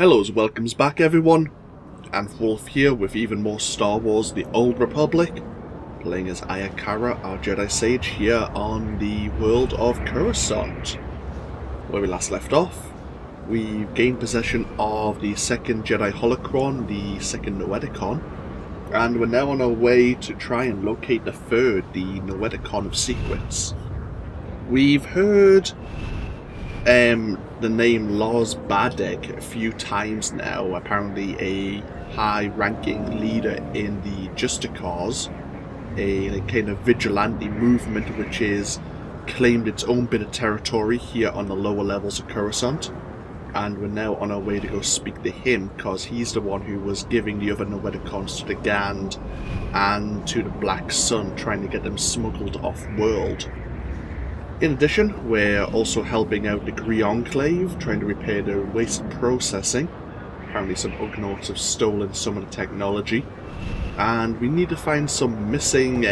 Hellos, welcomes back everyone. AnthWolf here with even more Star Wars The Old Republic, playing as Aya Kara, our Jedi Sage, here on the world of Coruscant. Where we last left off, we've gained possession of the second Jedi Holocron, the second Noeticon, and we're now on our way to try and locate the third, the Noeticon of Secrets. We've heard the name Lars Badek a few times now, apparently a high-ranking leader in the Justicars, a kind of vigilante movement which has claimed its own bit of territory here on the lower levels of Coruscant, and we're now on our way to go speak to him because he's the one who was giving the other Noeticons to the Gand and to the Black Sun, trying to get them smuggled off-world. In addition, we're also helping out the Gree Enclave, trying to repair their waste processing. Apparently some Ugnaughts have stolen some of the technology. And we need to find some missing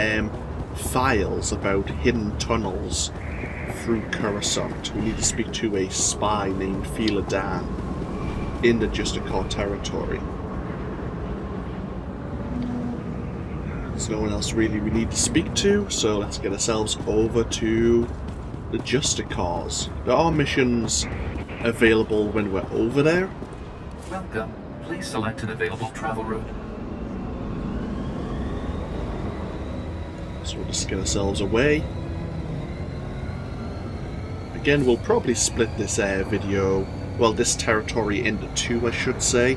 files about hidden tunnels through Coruscant. We need to speak to a spy named Fila Dan in the Justicar territory. There's no one else really we need to speak to, so let's get ourselves over to the Justicars. There are missions available when we're over there. Welcome. Please select an available travel route. So we'll just get ourselves away. Again, we'll probably split this video, well, this territory into two, I should say.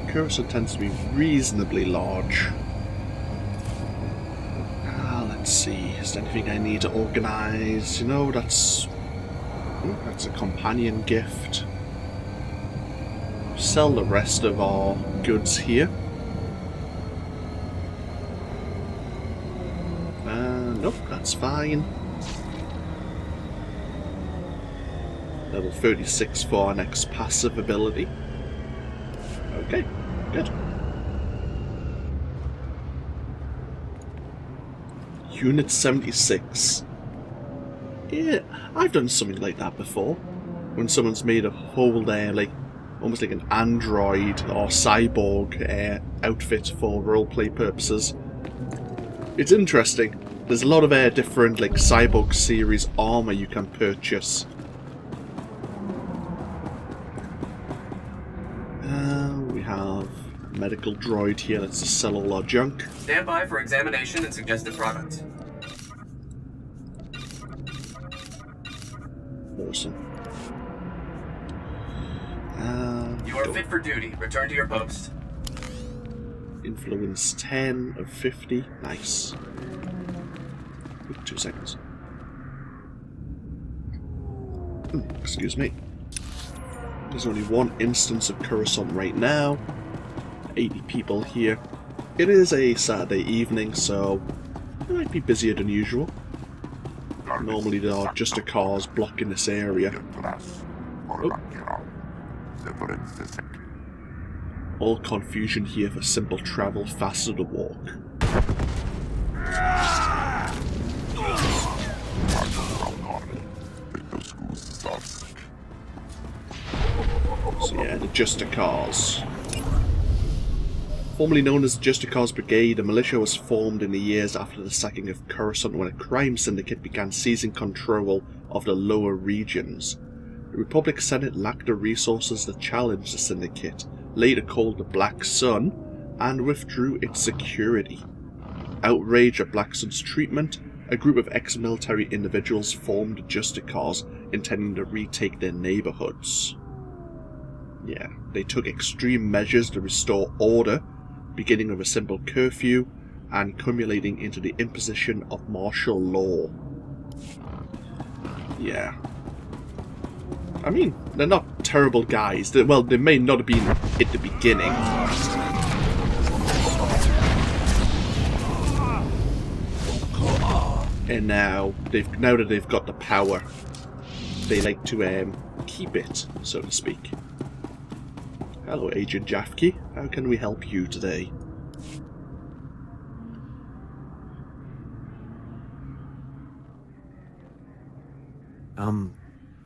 Coruscant tends to be reasonably large. Let's see, is there anything I need to organise? You know, that's a companion gift. Sell the rest of our goods here. Nope, that's fine. Level 36 for our next passive ability. Okay, good. Unit 76. Yeah, I've done something like that before. When someone's made a whole like almost like an android or cyborg outfit for roleplay purposes. It's interesting. There's a lot of different like cyborg series armor you can purchase. We have a medical droid here. Let's just sell all our junk. Stand by for examination and suggested product. Awesome. You are fit for duty. Return to your post. Influence 10 of 50. Nice. 2 seconds. Excuse me. There's only one instance of Coruscant right now. 80 people here. It is a Saturday evening, so it might be busier than usual. Normally there are Justicars blocking this area. Oh. All confusion here for simple travel, faster to walk. So yeah, the Justicars. Formerly known as the Justicars Brigade, a militia was formed in the years after the sacking of Coruscant when a crime syndicate began seizing control of the lower regions. The Republic Senate lacked the resources to challenge the syndicate, later called the Black Sun, and withdrew its security. Outraged at Black Sun's treatment, a group of ex-military individuals formed the Justicars, intending to retake their neighbourhoods. Yeah, they took extreme measures to restore order, beginning with a simple curfew and culminating into the imposition of martial law. Yeah. I mean, they're not terrible guys. Well, they may not have been at the beginning. And now that they've got the power, they like to keep it, so to speak. Hello, Agent Jafke. How can we help you today?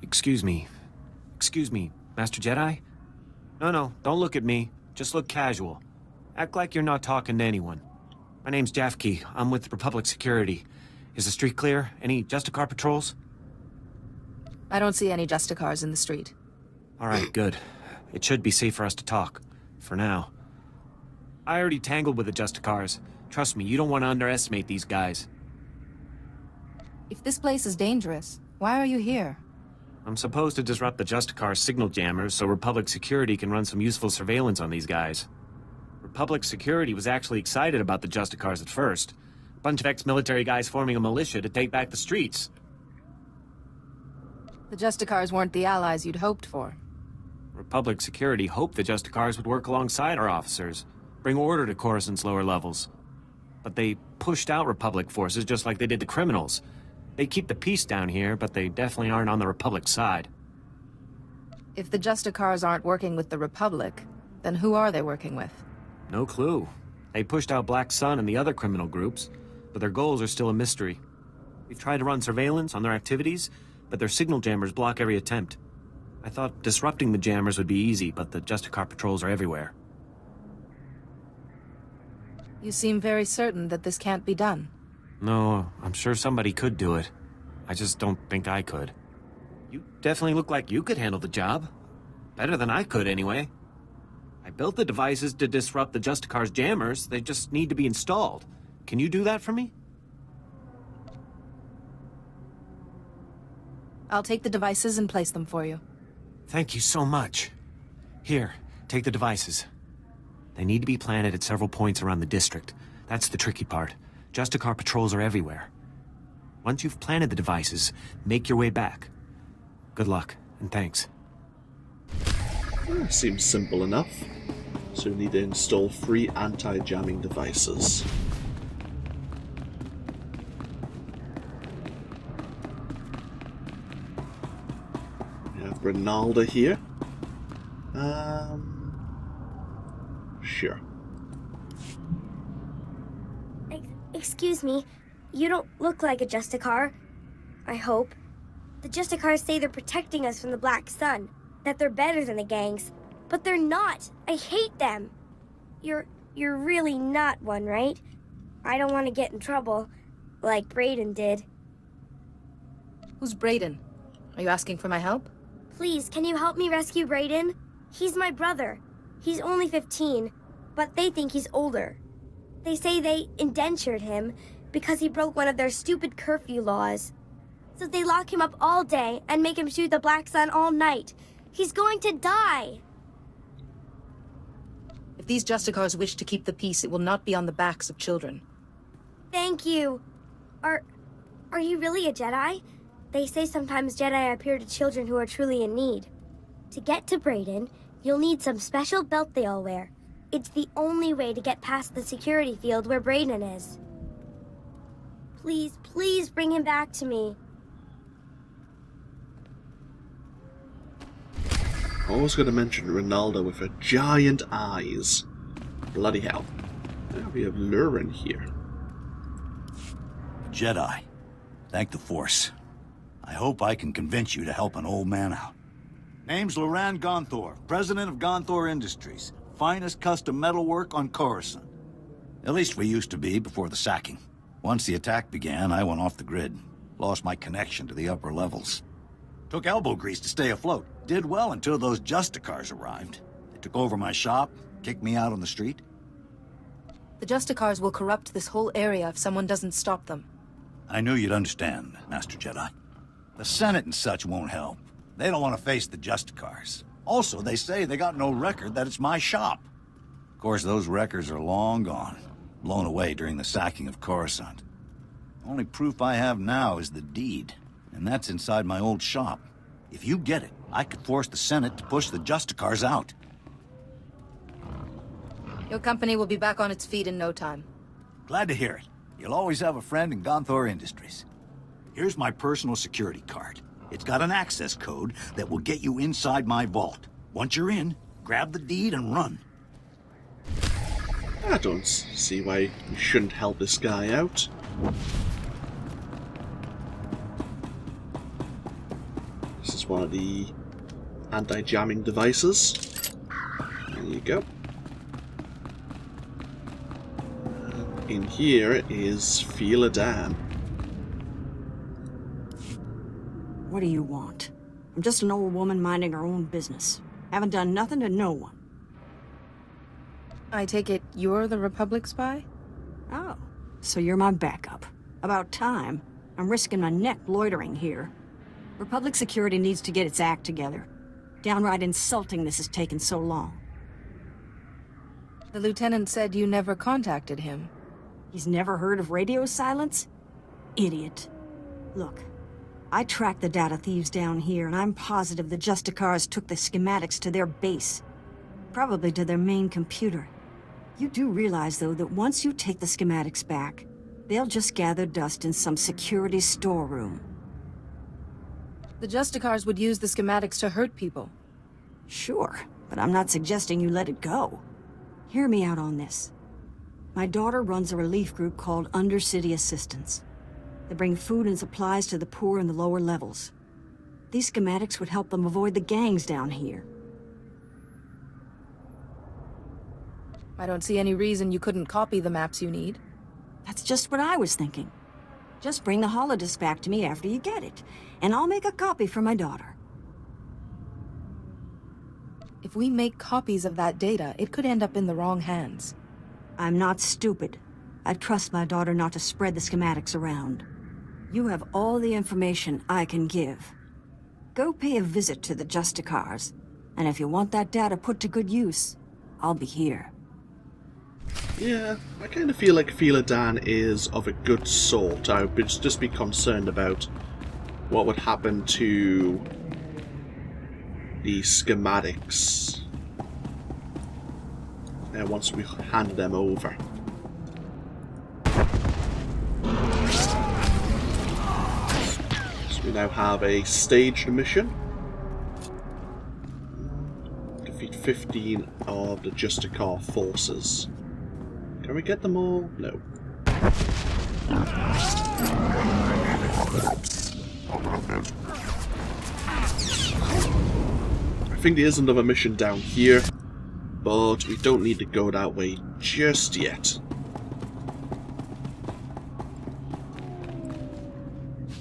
Excuse me. Excuse me, Master Jedi? No, don't look at me. Just look casual. Act like you're not talking to anyone. My name's Jafke. I'm with Republic Security. Is the street clear? Any Justicar patrols? I don't see any Justicars in the street. Alright, good. It should be safe for us to talk. For now. I already tangled with the Justicars. Trust me, you don't want to underestimate these guys. If this place is dangerous, why are you here? I'm supposed to disrupt the Justicar's signal jammers so Republic Security can run some useful surveillance on these guys. Republic Security was actually excited about the Justicars at first. A bunch of ex-military guys forming a militia to take back the streets. The Justicars weren't the allies you'd hoped for. Republic Security hoped the Justicars would work alongside our officers, bring order to Coruscant's lower levels. But they pushed out Republic forces just like they did the criminals. They keep the peace down here, but they definitely aren't on the Republic side. If the Justicars aren't working with the Republic, then who are they working with? No clue. They pushed out Black Sun and the other criminal groups, but their goals are still a mystery. We've tried to run surveillance on their activities, but their signal jammers block every attempt. I thought disrupting the jammers would be easy, but the Justicar patrols are everywhere. You seem very certain that this can't be done. No, I'm sure somebody could do it. I just don't think I could. You definitely look like you could handle the job. Better than I could, anyway. I built the devices to disrupt the Justicar's jammers. They just need to be installed. Can you do that for me? I'll take the devices and place them for you. Thank you so much. Here, take the devices. They need to be planted at several points around the district. That's the tricky part. Justicar patrols are everywhere. Once you've planted the devices, make your way back. Good luck, and thanks. Seems simple enough. So we need to install 3 anti-jamming devices. We have Ronaldo here. Sure. Excuse me, you don't look like a Justicar. I hope. The Justicars say they're protecting us from the Black Sun, that they're better than the gangs, but they're not. I hate them. You're really not one, right? I don't want to get in trouble, like Brayden did. Who's Brayden? Are you asking for my help? Please, can you help me rescue Brayden? He's my brother. He's only 15, but they think he's older. They say they indentured him because he broke one of their stupid curfew laws. So they lock him up all day and make him shoot the Black Sun all night. He's going to die. If these Justicars wish to keep the peace, it will not be on the backs of children. Thank you. Are you really a Jedi? They say sometimes Jedi appear to children who are truly in need. To get to Brayden, you'll need some special belt they all wear. It's the only way to get past the security field where Brayden is. Please, please bring him back to me. Always going to mention Ronaldo with her giant eyes. Bloody hell. Now we have Lurin here. Jedi. Thank the Force. I hope I can convince you to help an old man out. Name's Loran Gonthor, president of Gonthor Industries. Finest custom metalwork on Coruscant. At least we used to be before the sacking. Once the attack began, I went off the grid. Lost my connection to the upper levels. Took elbow grease to stay afloat. Did well until those Justicars arrived. They took over my shop, kicked me out on the street. The Justicars will corrupt this whole area if someone doesn't stop them. I knew you'd understand, Master Jedi. The Senate and such won't help. They don't want to face the Justicars. Also, they say they got no record that it's my shop. Of course, those records are long gone, blown away during the sacking of Coruscant. Only proof I have now is the deed, and that's inside my old shop. If you get it, I could force the Senate to push the Justicars out. Your company will be back on its feet in no time. Glad to hear it. You'll always have a friend in Gonthor Industries. Here's my personal security card. It's got an access code that will get you inside my vault. Once you're in, grab the deed and run. I don't see why we shouldn't help this guy out. This is one of the anti-jamming devices. There you go. In here is Feel a Dan. What do you want? I'm just an old woman minding her own business. Haven't done nothing to no one. I take it you're the Republic spy? Oh, so you're my backup. About time. I'm risking my neck loitering here. Republic security needs to get its act together. Downright insulting this has taken so long. The lieutenant said you never contacted him. He's never heard of radio silence? Idiot. Look, I tracked the data thieves down here, and I'm positive the Justicars took the schematics to their base. Probably to their main computer. You do realize, though, that once you take the schematics back, they'll just gather dust in some security storeroom. The Justicars would use the schematics to hurt people. Sure, but I'm not suggesting you let it go. Hear me out on this. My daughter runs a relief group called Undercity Assistance. They bring food and supplies to the poor in the lower levels. These schematics would help them avoid the gangs down here. I don't see any reason you couldn't copy the maps you need. That's just what I was thinking. Just bring the holodisk back to me after you get it, and I'll make a copy for my daughter. If we make copies of that data, it could end up in the wrong hands. I'm not stupid. I trust my daughter not to spread the schematics around. You have all the information I can give. Go pay a visit to the Justicars, and if you want that data put to good use, I'll be here. Yeah, I kind of feel like Feel a Dan is of a good sort. I would just be concerned about what would happen to the schematics once we hand them over. So we now have a staged mission. Defeat 15 of the Justicar forces. Can we get them all? No. I think there is another mission down here, but we don't need to go that way just yet.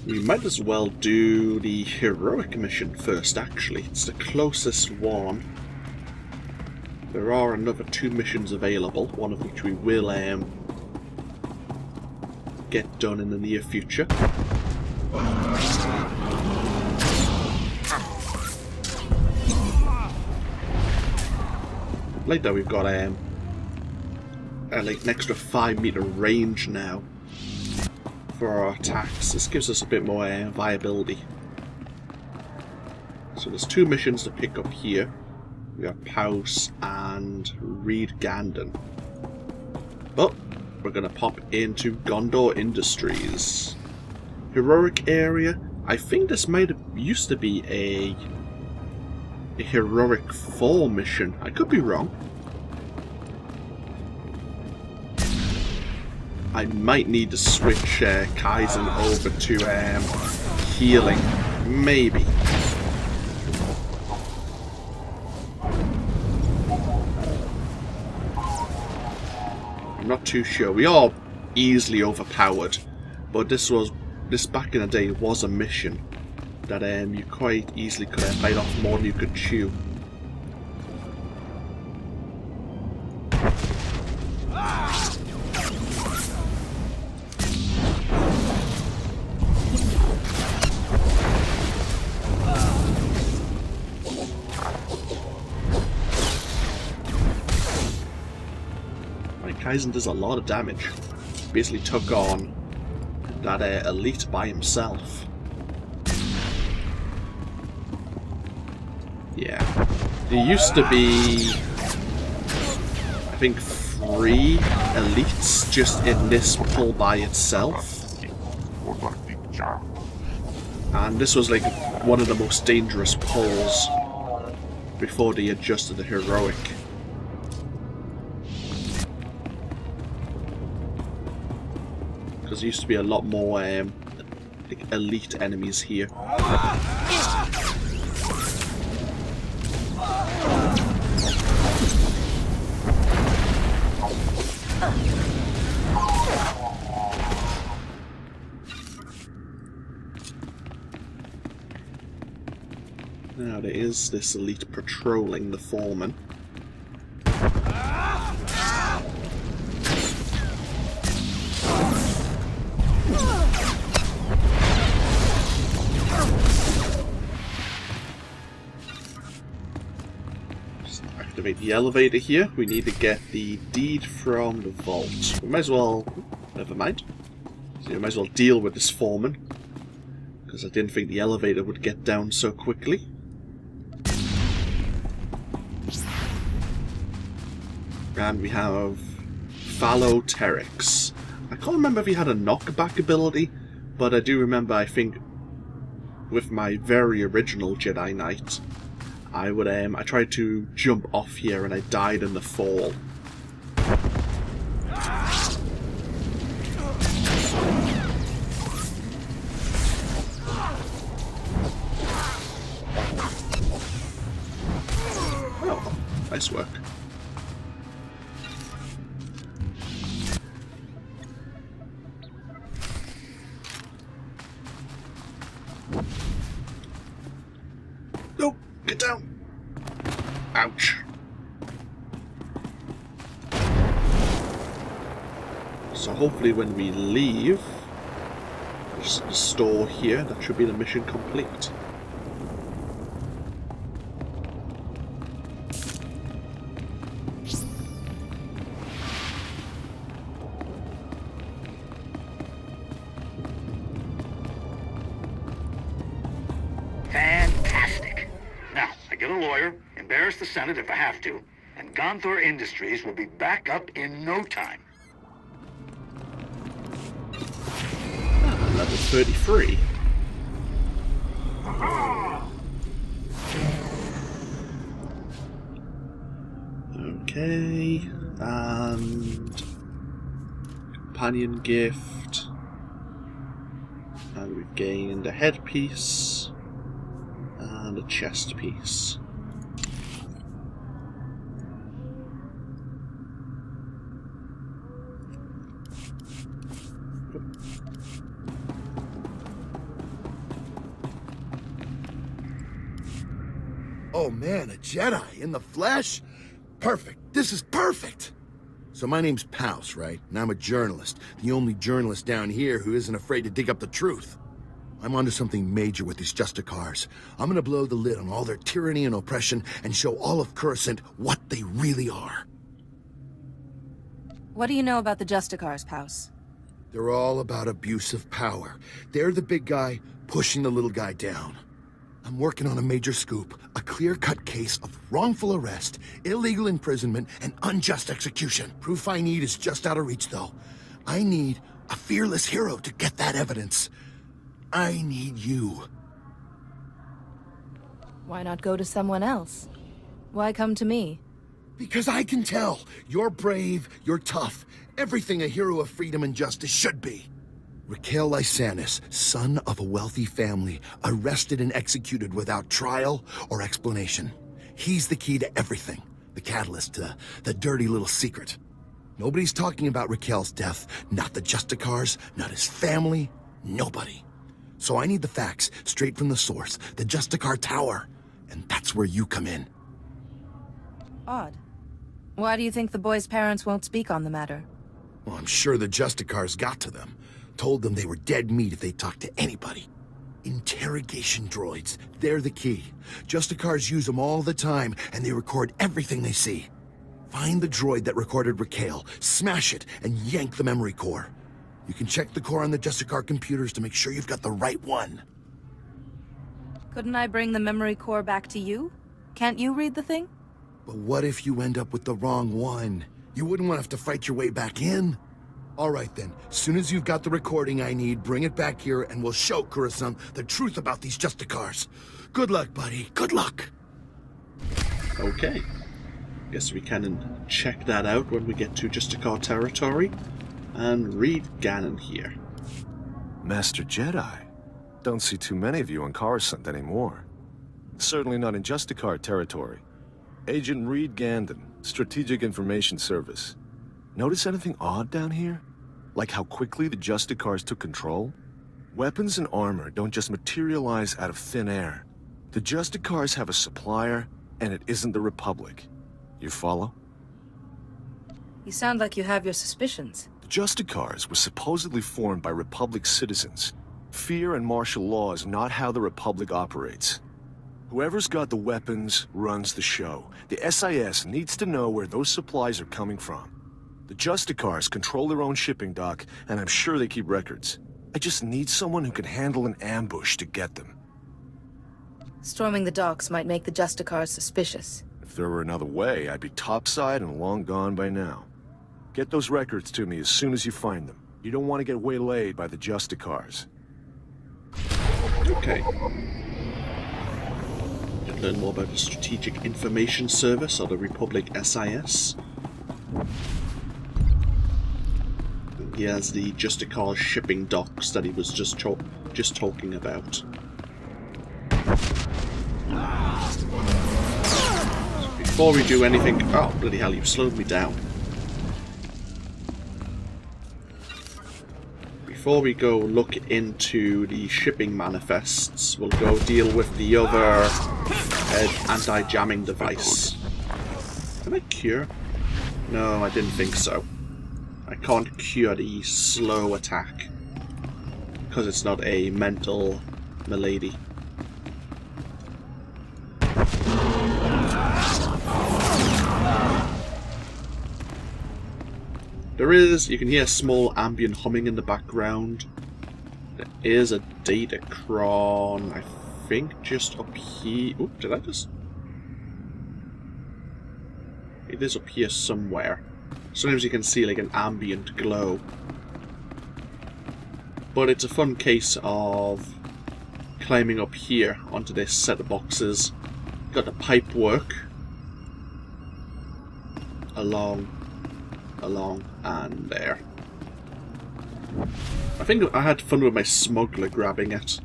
We might as well do the heroic mission first, actually. It's the closest one. There are another 2 missions available, one of which we will get done in the near future. Like that, we've got like an extra 5-meter range now for our attacks. This gives us a bit more viability. So there's 2 missions to pick up here. We have Paus and Reed Gandon. But we're going to pop into Gondor Industries. Heroic area. I think this might have used to be a Heroic 4 mission. I could be wrong. I might need to switch Kaizen over to healing. Maybe. I'm not too sure. We are easily overpowered, but this back in the day was a mission that you quite easily could bite off more than you could chew. Kaizen does a lot of damage. Basically took on that elite by himself. Yeah. There used to be, I think, 3 elites just in this pull by itself. And this was like one of the most dangerous pulls before they adjusted the heroic. Because there used to be a lot more like elite enemies here. Now there is this elite patrolling the foreman. Just activate the elevator here. We need to get the deed from the vault. We might as well... Never mind. So we might as well deal with this foreman, because I didn't think the elevator would get down so quickly. And we have Fallow Terex. I can't remember if he had a knockback ability, but I do remember, I think, with my very original Jedi Knight, I tried to jump off here and I died in the fall. Oh, nice work. No, get down. Ouch. So hopefully when we leave, there's the store here, that should be the mission complete. Fantastic. Now, I get a lawyer, embarrass the Senate if I have to, and Gonthor Industries will be back up in no time. Level 33. Okay, and companion gift, and we've gained a headpiece and a chest piece. Oh man, a Jedi in the flesh? Perfect. This is perfect. So my name's Pouse, right? And I'm a journalist. The only journalist down here who isn't afraid to dig up the truth. I'm onto something major with these Justicars. I'm gonna blow the lid on all their tyranny and oppression and show all of Coruscant what they really are. What do you know about the Justicars, Pouse? They're all about abuse of power. They're the big guy pushing the little guy down. I'm working on a major scoop, a clear-cut case of wrongful arrest, illegal imprisonment, and unjust execution. Proof I need is just out of reach, though. I need a fearless hero to get that evidence. I need you. Why not go to someone else? Why come to me? Because I can tell. You're brave, you're tough. Everything a hero of freedom and justice should be. Raquel Lysanis, son of a wealthy family, arrested and executed without trial or explanation. He's the key to everything. The catalyst to the dirty little secret. Nobody's talking about Raquel's death. Not the Justicars, not his family, nobody. So I need the facts, straight from the source, the Justicar Tower. And that's where you come in. Odd. Why do you think the boy's parents won't speak on the matter? Well, I'm sure the Justicars got to them. Told them they were dead meat if they talked to anybody. Interrogation droids, they're the key. Justicars use them all the time, and they record everything they see. Find the droid that recorded Raquel, smash it, and yank the memory core. You can check the core on the Justicar computers to make sure you've got the right one. Couldn't I bring the memory core back to you? Can't you read the thing? But what if you end up with the wrong one? You wouldn't want to have to fight your way back in. All right then, as soon as you've got the recording I need, bring it back here and we'll show Coruscant the truth about these Justicars. Good luck, buddy. Good luck. Okay. Guess we can check that out when we get to Justicar territory. And read Ganon here. Master Jedi? Don't see too many of you on Coruscant anymore. Certainly not in Justicar territory. Agent Reed Gandon, Strategic Information Service. Notice anything odd down here? Like how quickly the Justicars took control? Weapons and armor don't just materialize out of thin air. The Justicars have a supplier, and it isn't the Republic. You follow? You sound like you have your suspicions. The Justicars were supposedly formed by Republic citizens. Fear and martial law is not how the Republic operates. Whoever's got the weapons runs the show. The SIS needs to know where those supplies are coming from. The Justicars control their own shipping dock, and I'm sure they keep records. I just need someone who can handle an ambush to get them. Storming the docks might make the Justicars suspicious. If there were another way, I'd be topside and long gone by now. Get those records to me as soon as you find them. You don't want to get waylaid by the Justicars. Okay. You can learn more about the Strategic Information Service, or the Republic SIS. Here's the Justicar shipping docks that he was just talking about. Before we do anything... Oh, bloody hell, you've slowed me down. Before we go look into the shipping manifests, we'll go deal with the other anti-jamming device. Can I cure? No, I didn't think so. I can't cure the slow attack because it's not a mental malady. There is, you can hear small ambient humming in the background. There is a datacron, I think, just up here. Oop, did I just... It is up here somewhere. Sometimes you can see like an ambient glow. But it's a fun case of climbing up here onto this set of boxes. Got the pipe work. Along, and there. I think I had fun with my smuggler grabbing it.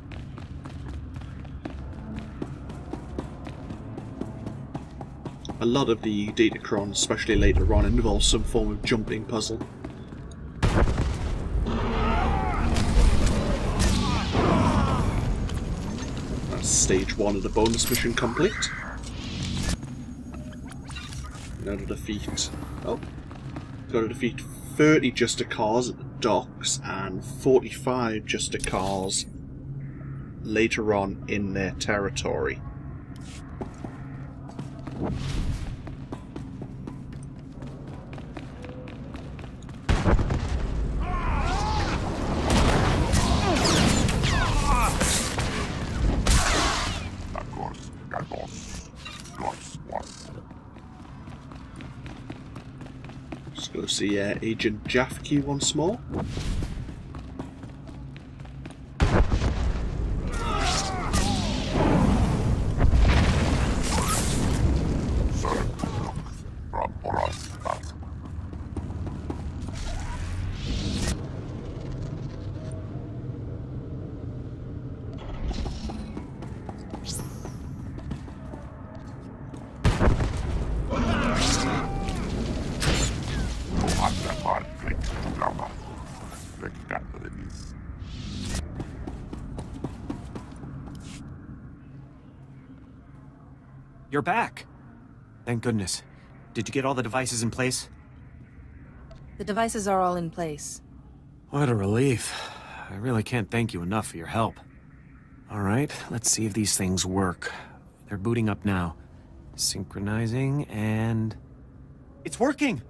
A lot of the datacrons, especially later on, involve some form of jumping puzzle. That's stage 1 of the bonus mission complete. Now to defeat... Oh. Got to defeat 30 Justicars at the docks and 45 Justicars later on in their territory. Let's go see Agent Jafke once more. You're back! Thank goodness. Did you get all the devices in place? The devices are all in place. What a relief. I really can't thank you enough for your help. Alright, let's see if these things work. They're booting up now. Synchronizing, and... It's working!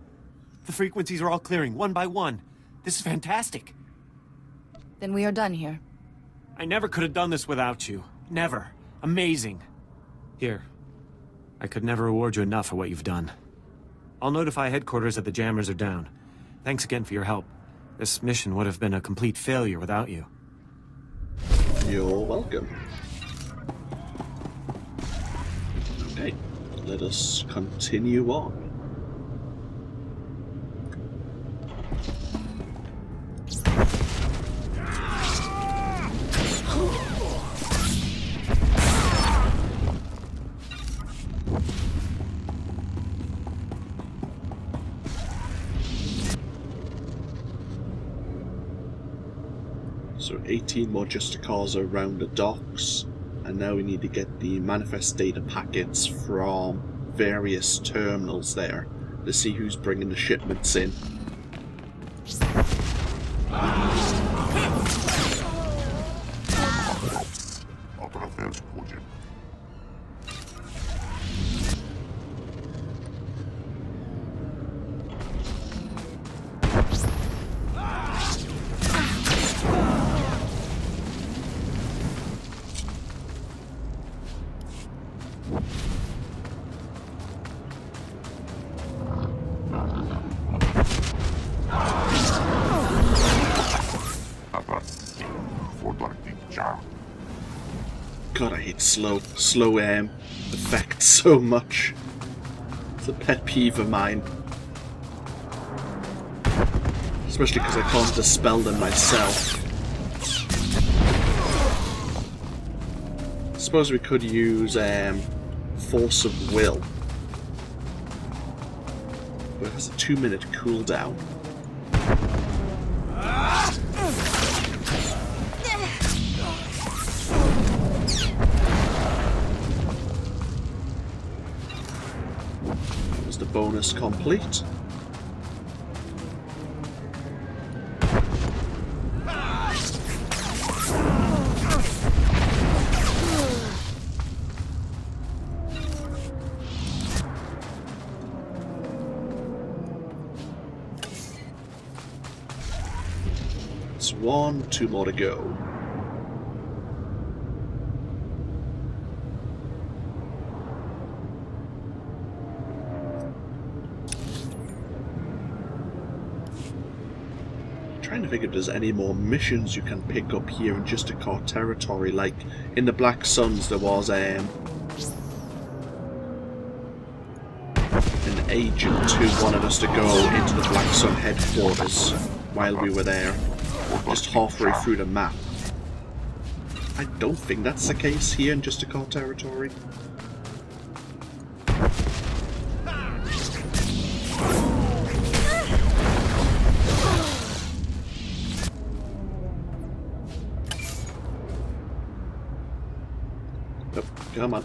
The frequencies are all clearing, one by one. This is fantastic. Then we are done here. I never could have done this without you. Never. Amazing. Here. I could never reward you enough for what you've done. I'll notify headquarters that the jammers are down. Thanks again for your help. This mission would have been a complete failure without you. You're welcome. Okay, let us continue on. So 18 more Justicars around the docks, and now we need to get the manifest data packets from various terminals there to see who's bringing the shipments in. God, I hate slow effects so much. It's a pet peeve of mine. Especially because I can't dispel them myself. I suppose we could use Force of Will. But it has a 2-minute cooldown. The bonus complete. It's 2 more to go. Trying to think if there's any more missions you can pick up here in Justicar territory. Like in the Black Suns, there was an agent who wanted us to go into the Black Sun headquarters while we were there, just halfway through the map. I don't think that's the case here in Justicar territory. Come on.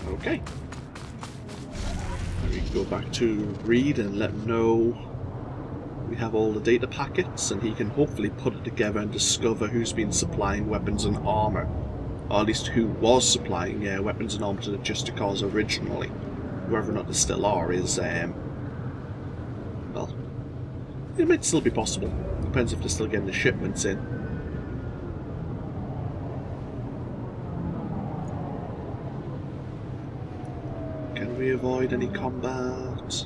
Okay. We can go back to Reed and let him know we have all the data packets, and he can hopefully put it together and discover who's been supplying weapons and armor. Or at least who was supplying weapons and armor to the Justicars originally. Whether or not they still are is, well, it might still be possible. Depends if they're still getting the shipments in. Can we avoid any combat?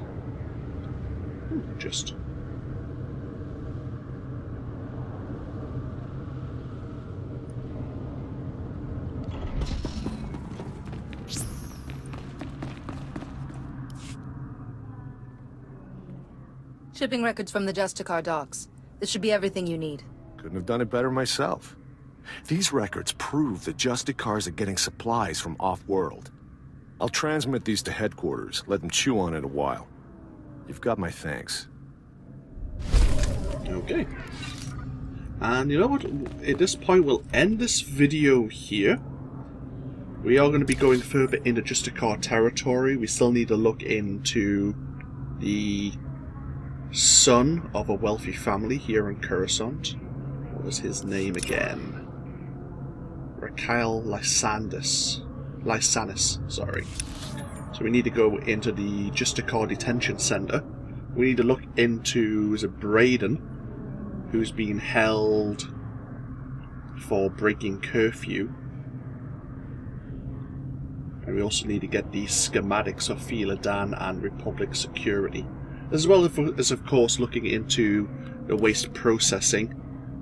Just. Shipping records from the Justicar docks. This should be everything you need. Couldn't have done it better myself. These records prove the Justicars are getting supplies from off-world. I'll transmit these to headquarters, let them chew on it a while. You've got my thanks. Okay. And you know what? At this point, we'll end this video here. We are going to be going further into Justicar territory. We still need to look into the son of a wealthy family here in Coruscant. What was his name again? Raquel Lysanis, sorry. So we need to go into the Justicar detention center. We need to look into, is it Brayden, who's been held for breaking curfew. And we also need to get the schematics of Philadan and Republic security. As well as, of course, looking into the waste processing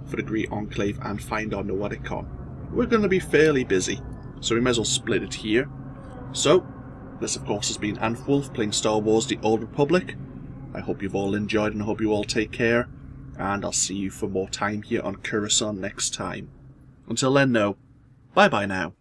for the Great Enclave and find our Noeticon. We're going to be fairly busy, so we may as well split it here. So, this of course has been AnthWolf playing Star Wars The Old Republic. I hope you've all enjoyed and I hope you all take care, and I'll see you for more time here on Coruscant next time. Until then, no, bye bye now.